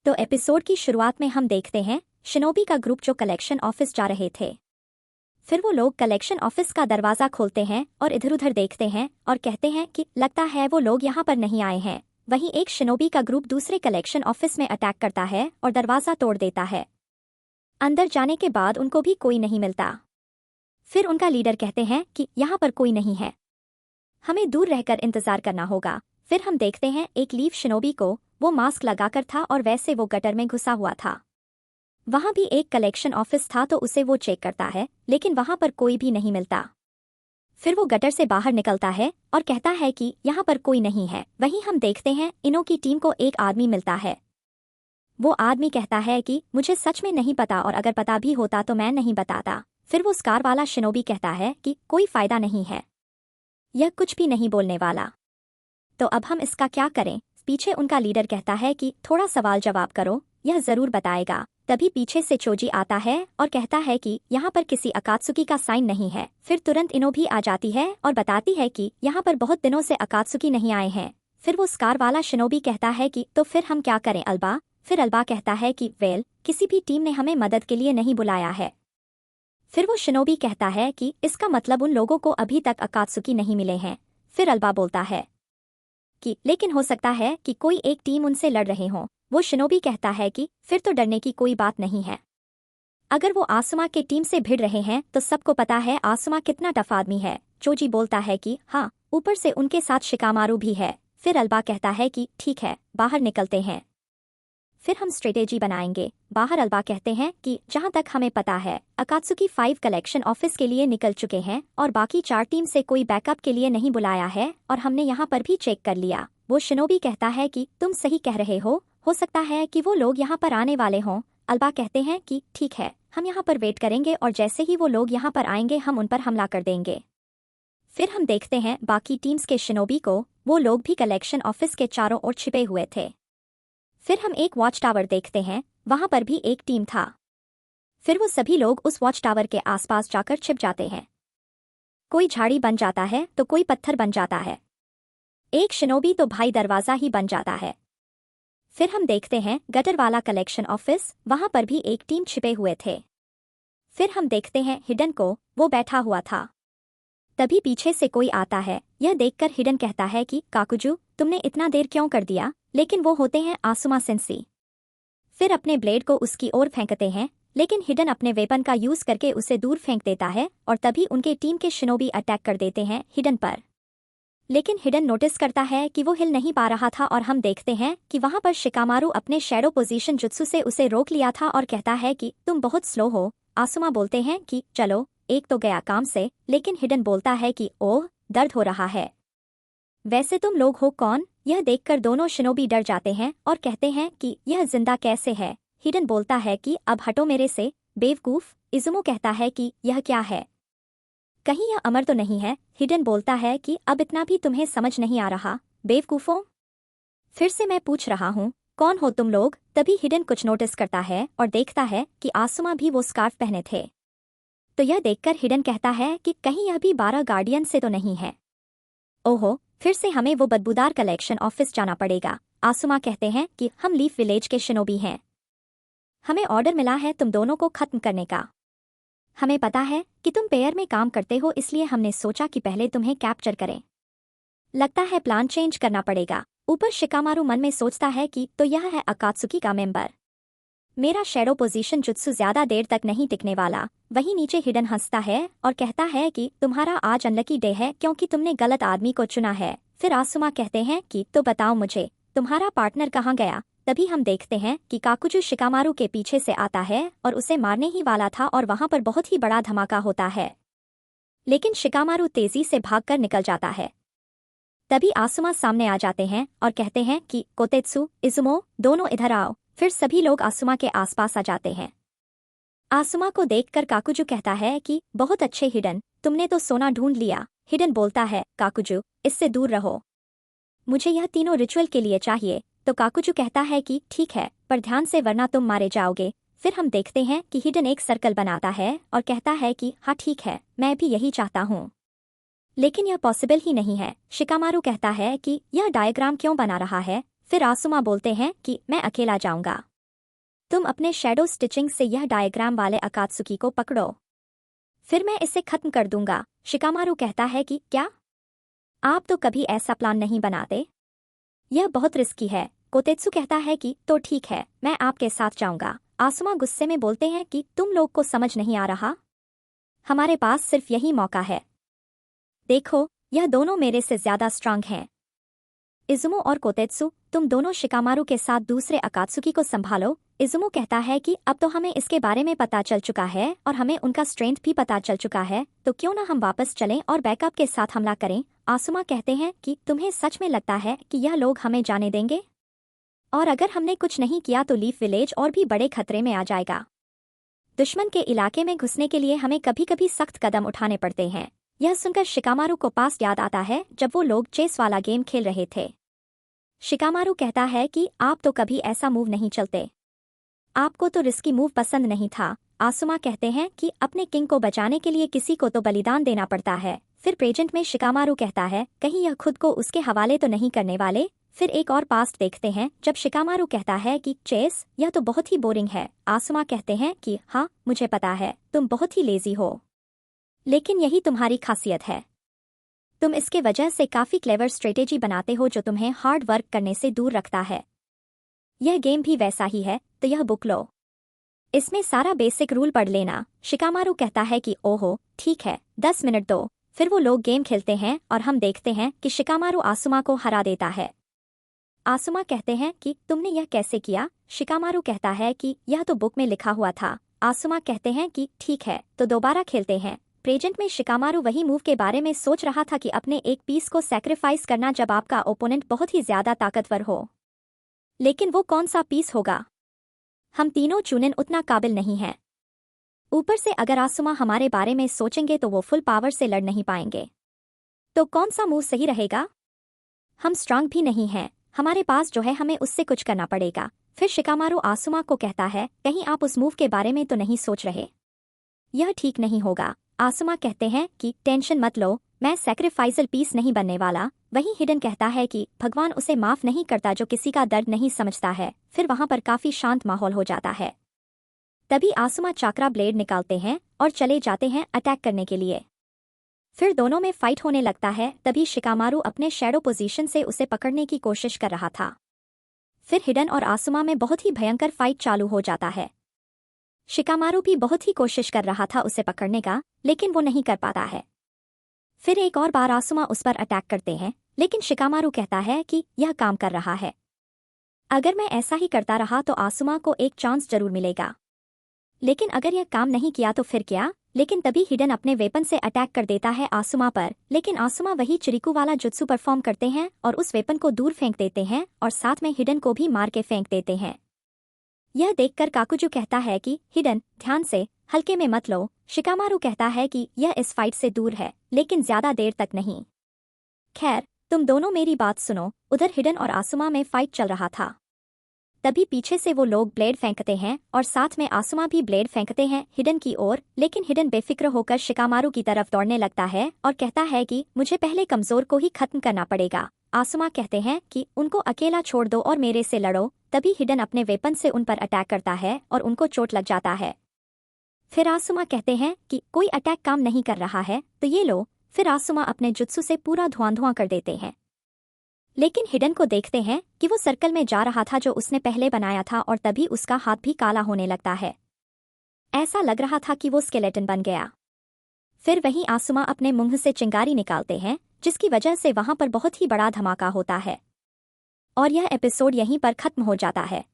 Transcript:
तो एपिसोड की शुरुआत में हम देखते हैं शिनोबी का ग्रुप जो कलेक्शन ऑफिस जा रहे थे। फिर वो लोग कलेक्शन ऑफिस का दरवाजा खोलते हैं और इधर उधर देखते हैं और कहते हैं कि लगता है वो लोग यहाँ पर नहीं आए हैं। वहीं एक शिनोबी का ग्रुप दूसरे कलेक्शन ऑफिस में अटैक करता है और दरवाजा तोड़ देता है। अंदर जाने के बाद उनको भी कोई नहीं मिलता। फिर उनका लीडर कहते हैं कि यहाँ पर कोई नहीं है, हमें दूर रहकर इंतजार करना होगा। फिर हम देखते हैं एक लीफ शिनोबी को, वो मास्क लगाकर था और वैसे वो गटर में घुसा हुआ था। वहां भी एक कलेक्शन ऑफिस था तो उसे वो चेक करता है, लेकिन वहां पर कोई भी नहीं मिलता। फिर वो गटर से बाहर निकलता है और कहता है कि यहाँ पर कोई नहीं है। वहीं हम देखते हैं इनो की टीम को एक आदमी मिलता है। वो आदमी कहता है कि मुझे सच में नहीं पता और अगर पता भी होता तो मैं नहीं बताता। फिर वो स्कार वाला शिनोबी कहता है कि कोई फायदा नहीं है, यह कुछ भी नहीं बोलने वाला, तो अब हम इसका क्या करें। पीछे उनका लीडर कहता है कि थोड़ा सवाल जवाब करो, यह जरूर बताएगा। तभी पीछे से चोजी आता है और कहता है कि यहाँ पर किसी अकात्सुकी का साइन नहीं है। फिर तुरंत इनो भी आ जाती है और बताती है कि यहाँ पर बहुत दिनों से अकात्सुकी नहीं आए हैं। फिर वो स्कार वाला शिनोबी कहता है कि तो फिर हम क्या करें अल्बा। फिर अल्बा कहता है कि वेल, किसी भी टीम ने हमें मदद के लिए नहीं बुलाया है। फिर वो शिनोबी कहता है कि इसका मतलब उन लोगों को अभी तक अकात्सुकी नहीं मिले हैं। फिर अल्बा बोलता है कि लेकिन हो सकता है कि कोई एक टीम उनसे लड़ रहे हों। वो शिनोबी कहता है कि फिर तो डरने की कोई बात नहीं है। अगर वो आसुमा के टीम से भिड़ रहे हैं तो सबको पता है आसुमा कितना टफ आदमी है। चोजी बोलता है कि हाँ, ऊपर से उनके साथ शिकामारू भी है। फिर अल्बा कहता है कि ठीक है, बाहर निकलते हैं, फिर हम स्ट्रेटेजी बनाएंगे। बाहर अल्बा कहते हैं कि जहां तक हमें पता है अकात्सुकी 5 कलेक्शन ऑफिस के लिए निकल चुके हैं और बाकी 4 टीम से कोई बैकअप के लिए नहीं बुलाया है और हमने यहाँ पर भी चेक कर लिया। वो शिनोबी कहता है कि तुम सही कह रहे हो सकता है कि वो लोग यहाँ पर आने वाले हों। अल्बा कहते हैं कि ठीक है, हम यहाँ पर वेट करेंगे और जैसे ही वो लोग यहाँ पर आएंगे हम उन पर हमला कर देंगे। फिर हम देखते हैं बाकी टीम्स के शिनोबी को, वो लोग भी कलेक्शन ऑफिस के चारों ओर छिपे हुए थे। फिर हम एक वॉच टावर देखते हैं, वहां पर भी एक टीम था। फिर वो सभी लोग उस वॉच टावर के आसपास जाकर छिप जाते हैं। कोई झाड़ी बन जाता है तो कोई पत्थर बन जाता है, एक शिनोबी तो भाई दरवाजा ही बन जाता है। फिर हम देखते हैं गटर वाला कलेक्शन ऑफिस, वहां पर भी एक टीम छिपे हुए थे। फिर हम देखते हैं हिडन को, वो बैठा हुआ था। तभी पीछे से कोई आता है। यह देखकर हिडन कहता है कि काकुजू, तुमने इतना देर क्यों कर दिया। लेकिन वो होते हैं आसुमा सेंसी। फिर अपने ब्लेड को उसकी ओर फेंकते हैं, लेकिन हिडन अपने वेपन का यूज करके उसे दूर फेंक देता है और तभी उनके टीम के शिनोबी अटैक कर देते हैं हिडन पर। लेकिन हिडन नोटिस करता है कि वो हिल नहीं पा रहा था और हम देखते हैं कि वहां पर शिकामारू अपने शैडो पोजीशन जुत्सु से उसे रोक लिया था और कहता है कि तुम बहुत स्लो हो। आसुमा बोलते हैं कि चलो, एक तो गया काम से, लेकिन हिडन बोलता है कि ओह, दर्द हो रहा है। वैसे तुम लोग हो कौन। यह देखकर दोनों शिनोबी डर जाते हैं और कहते हैं कि यह जिंदा कैसे है। हिडन बोलता है कि अब हटो मेरे से, बेवकूफ। इजुमो कहता है कि यह क्या है, कहीं यह अमर तो नहीं है। हिडन बोलता है कि अब इतना भी तुम्हें समझ नहीं आ रहा, बेवकूफों। फिर से मैं पूछ रहा हूँ, कौन हो तुम लोग। तभी हिडन कुछ नोटिस करता है और देखता है कि आसुमा भी वो स्कार्फ पहने थे। तो यह देखकर हिडन कहता है कि कहीं यह भी 12 गार्डियन से तो नहीं है। ओहो, फिर से हमें वो बदबूदार कलेक्शन ऑफिस जाना पड़ेगा। आसुमा कहते हैं कि हम लीफ विलेज के शिनोबी हैं, हमें ऑर्डर मिला है तुम दोनों को खत्म करने का। हमें पता है कि तुम पेयर में काम करते हो, इसलिए हमने सोचा कि पहले तुम्हें कैप्चर करें। लगता है प्लान चेंज करना पड़ेगा। ऊपर शिकामारू मन में सोचता है कि तो यह है अकात्सुकी का मेंबर। मेरा शैडो पोजीशन जुत्सु ज्यादा देर तक नहीं टिकने वाला। वहीं नीचे हिडन हंसता है और कहता है कि तुम्हारा आज अनलकी डे है क्योंकि तुमने गलत आदमी को चुना है। फिर आसुमा कहते हैं कि तो बताओ मुझे, तुम्हारा पार्टनर कहाँ गया। तभी हम देखते हैं कि काकुजू शिकामारू के पीछे से आता है और उसे मारने ही वाला था और वहां पर बहुत ही बड़ा धमाका होता है, लेकिन शिकामारू तेजी से भागकर निकल जाता है। तभी आसुमा सामने आ जाते हैं और कहते हैं कि कोतेत्सु, इजुमो, दोनों इधर आओ। फिर सभी लोग आसुमा के आसपास आ जाते हैं। आसुमा को देखकर काकुजू कहता है कि बहुत अच्छे हिडन, तुमने तो सोना ढूंढ लिया। हिडन बोलता है, काकुजू, इससे दूर रहो, मुझे यह तीनों रिचुअल के लिए चाहिए। तो काकुजू कहता है कि ठीक है, पर ध्यान से वरना तुम मारे जाओगे। फिर हम देखते हैं कि हिडन एक सर्कल बनाता है और कहता है कि हाँ ठीक है, मैं भी यही चाहता हूँ, लेकिन यह पॉसिबल ही नहीं है। शिकामारू कहता है कि यह डायग्राम क्यों बना रहा है। फिर आसुमा बोलते हैं कि मैं अकेला जाऊंगा। तुम अपने शैडो स्टिचिंग से यह डायग्राम वाले अकात्सुकी को पकड़ो, फिर मैं इसे खत्म कर दूंगा। शिकामारू कहता है कि क्या आप तो कभी ऐसा प्लान नहीं बनाते? यह बहुत रिस्की है। कोतेत्सु कहता है कि तो ठीक है, मैं आपके साथ जाऊंगा। आसुमा गुस्से में बोलते हैं कि तुम लोग को समझ नहीं आ रहा, हमारे पास सिर्फ यही मौका है। देखो, यह दोनों मेरे से ज्यादा स्ट्रांग हैं। इजुमो और कोतेत्सु, तुम दोनों शिकामारू के साथ दूसरे अकात्सुकी को संभालो। इजुमो कहता है कि अब तो हमें इसके बारे में पता चल चुका है और हमें उनका स्ट्रेंथ भी पता चल चुका है, तो क्यों ना हम वापस चलें और बैकअप के साथ हमला करें। आसुमा कहते हैं कि तुम्हें सच में लगता है कि यह लोग हमें जाने देंगे? और अगर हमने कुछ नहीं किया तो लीफ विलेज और भी बड़े खतरे में आ जाएगा। दुश्मन के इलाके में घुसने के लिए हमें कभी कभी सख्त कदम उठाने पड़ते हैं। यह सुनकर शिकामारू को पास याद आता है जब वो लोग चेस वाला गेम खेल रहे थे। शिकामारू कहता है कि आप तो कभी ऐसा मूव नहीं चलते, आपको तो रिस्की मूव पसंद नहीं था। आसुमा कहते हैं कि अपने किंग को बचाने के लिए किसी को तो बलिदान देना पड़ता है। फिर प्रेजेंट में शिकामारू कहता है कहीं यह खुद को उसके हवाले तो नहीं करने वाले। फिर एक और पास्ट देखते हैं जब शिकामारू कहता है कि चेस यह तो बहुत ही बोरिंग है। आसुमा कहते हैं कि हाँ, मुझे पता है तुम बहुत ही लेजी हो, लेकिन यही तुम्हारी खासियत है। तुम इसके वजह से काफी क्लेवर स्ट्रेटेजी बनाते हो जो तुम्हें हार्ड वर्क करने से दूर रखता है। यह गेम भी वैसा ही है, तो यह बुक लो, इसमें सारा बेसिक रूल पढ़ लेना। शिकामारू कहता है कि ओहो ठीक है, 10 मिनट दो। फिर वो लोग गेम खेलते हैं और हम देखते हैं कि शिकामारू आसुमा को हरा देता है। आसुमा कहते हैं कि तुमने यह कैसे किया? शिकामारू कहता है कि यह तो बुक में लिखा हुआ था। आसुमा कहते हैं कि ठीक है, तो दोबारा खेलते हैं। प्रेजेंट में शिकामारू वही मूव के बारे में सोच रहा था कि अपने एक पीस को सैक्रिफाइस करना जब आपका ओपोनेंट बहुत ही ज्यादा ताकतवर हो। लेकिन वो कौन सा पीस होगा? हम तीनों चुनिन उतना काबिल नहीं हैं। ऊपर से अगर आसुमा हमारे बारे में सोचेंगे तो वो फुल पावर से लड़ नहीं पाएंगे। तो कौन सा मूव सही रहेगा? हम स्ट्रांग भी नहीं हैं, हमारे पास जो है हमें उससे कुछ करना पड़ेगा। फिर शिकामारू आसुमा को कहता है कहीं आप उस मूव के बारे में तो नहीं सोच रहे? यह ठीक नहीं होगा। आसुमा कहते हैं कि टेंशन मत लो, मैं सैक्रिफाइसल पीस नहीं बनने वाला। वहीं हिडन कहता है कि भगवान उसे माफ नहीं करता जो किसी का दर्द नहीं समझता है। फिर वहां पर काफी शांत माहौल हो जाता है। तभी आसुमा चाक्रा ब्लेड निकालते हैं और चले जाते हैं अटैक करने के लिए। फिर दोनों में फाइट होने लगता है। तभी शिकामारू अपने शैडो पोजीशन से उसे पकड़ने की कोशिश कर रहा था। फिर हिडन और आसुमा में बहुत ही भयंकर फाइट चालू हो जाता है। शिकामारू भी बहुत ही कोशिश कर रहा था उसे पकड़ने का, लेकिन वो नहीं कर पाता है। फिर एक और बार आसुमा उस पर अटैक करते हैं, लेकिन शिकामारू कहता है कि यह काम कर रहा है। अगर मैं ऐसा ही करता रहा तो आसुमा को एक चांस जरूर मिलेगा, लेकिन अगर यह काम नहीं किया तो फिर क्या? लेकिन तभी हिडन अपने वेपन से अटैक कर देता है आसुमा पर, लेकिन आसुमा वही चिरिकू वाला जुत्सु परफॉर्म करते हैं और उस वेपन को दूर फेंक देते हैं और साथ में हिडन को भी मार के फेंक देते हैं। यह देखकर काकुजू कहता है कि हिडन ध्यान से, हल्के में मत लो। शिकामारू कहता है कि यह इस फाइट से दूर है, लेकिन ज्यादा देर तक नहीं। खैर, तुम दोनों मेरी बात सुनो। उधर हिडन और आसुमा में फाइट चल रहा था। तभी पीछे से वो लोग ब्लेड फेंकते हैं और साथ में आसुमा भी ब्लेड फेंकते हैं हिडन की ओर, लेकिन हिडन बेफिक्र होकर शिकामारू की तरफ दौड़ने लगता है और कहता है कि मुझे पहले कमजोर को ही खत्म करना पड़ेगा। आसुमा कहते हैं कि उनको अकेला छोड़ दो और मेरे से लड़ो। तभी हिडन अपने वेपन से उन पर अटैक करता है और उनको चोट लग जाता है। फिर आसुमा कहते हैं कि कोई अटैक काम नहीं कर रहा है, तो ये लो। फिर आसुमा अपने जुत्सु से पूरा धुआं कर देते हैं। लेकिन हिडन को देखते हैं कि वो सर्कल में जा रहा था जो उसने पहले बनाया था और तभी उसका हाथ भी काला होने लगता है। ऐसा लग रहा था कि वो स्केलेटन बन गया। फिर वहीं आसुमा अपने मुंह से चिंगारी निकालते हैं, जिसकी वजह से वहां पर बहुत ही बड़ा धमाका होता है। और यह एपिसोड यहीं पर खत्म हो जाता है।